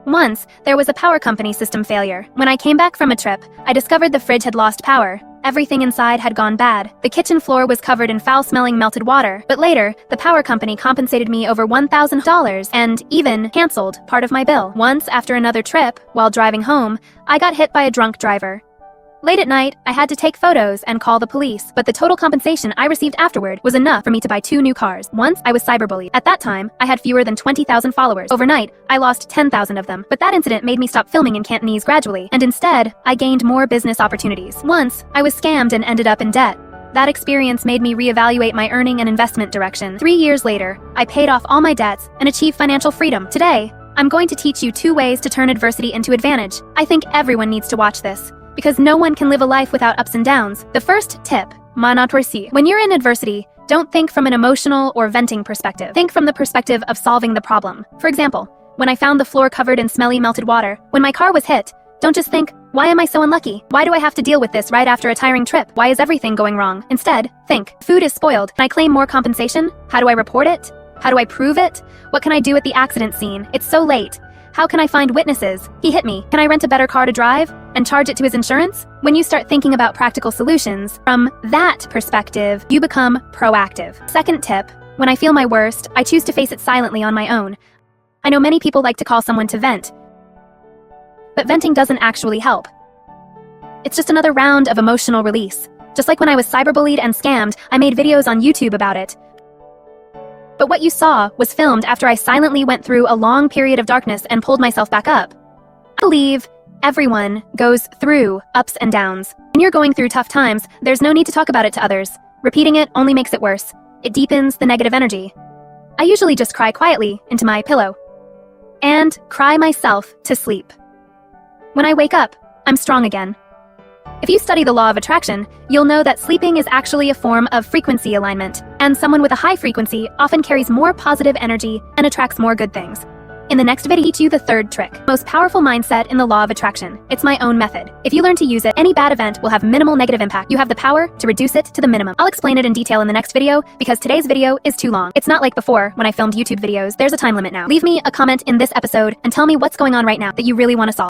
Once, there was a power company system failure. When I came back from a trip, I discovered the fridge had lost power. Everything inside had gone bad. The kitchen floor was covered in foul-smelling melted water. But later, the power company compensated me over $1,000 and even canceled part of my bill. Once, after another trip, while driving home, I got hit by a drunk driver. Late at night, I had to take photos and call the police, but the total compensation I received afterward was enough for me to buy 2 new cars. Once, I was cyberbullied. At that time, I had fewer than 20,000 followers. Overnight, I lost 10,000 of them, but that incident made me stop filming in Cantonese gradually, and instead, I gained more business opportunities. Once, I was scammed and ended up in debt. That experience made me reevaluate my earning and investment direction. 3 years later, I paid off all my debts and achieved financial freedom. Today, I'm going to teach you 2 ways to turn adversity into advantage. I think everyone needs to watch this, because no one can live a life without ups and downs. The first tip, manatwersi. When you're in adversity, don't think from an emotional or venting perspective. Think from the perspective of solving the problem. For example, when I found the floor covered in smelly melted water, when my car was hit, don't just think, why am I so unlucky? Why do I have to deal with this right after a tiring trip? Why is everything going wrong? Instead, think, food is spoiled. Can I claim more compensation? How do I report it? How do I prove it? What can I do at the accident scene? It's so late. How can I find witnesses? He hit me. Can I rent a better car to drive and charge it to his insurance? When you start thinking about practical solutions from that perspective, you become proactive. Second tip, when I feel my worst, I choose to face it silently on my own. I know many people like to call someone to vent, but venting doesn't actually help. It's just another round of emotional release. Just like when I was cyberbullied and scammed, I made videos on YouTube about it. But what you saw was filmed after I silently went through a long period of darkness and pulled myself back up. I believe everyone goes through ups and downs. When you're going through tough times, there's no need to talk about it to others. Repeating it only makes it worse. It deepens the negative energy. I usually just cry quietly into my pillow and cry myself to sleep. When I wake up, I'm strong again. If you study the law of attraction, you'll know that sleeping is actually a form of frequency alignment, and someone with a high frequency often carries more positive energy and attracts more good things. In the next video, I'll teach you the third trick, most powerful mindset in the law of attraction. It's my own method. If you learn to use it, any bad event will have minimal negative impact. You have the power to reduce it to the minimum. I'll explain it in detail in the next video because today's video is too long. It's not like before when I filmed YouTube videos. There's a time limit now. Leave me a comment in this episode and tell me what's going on right now that you really want to solve.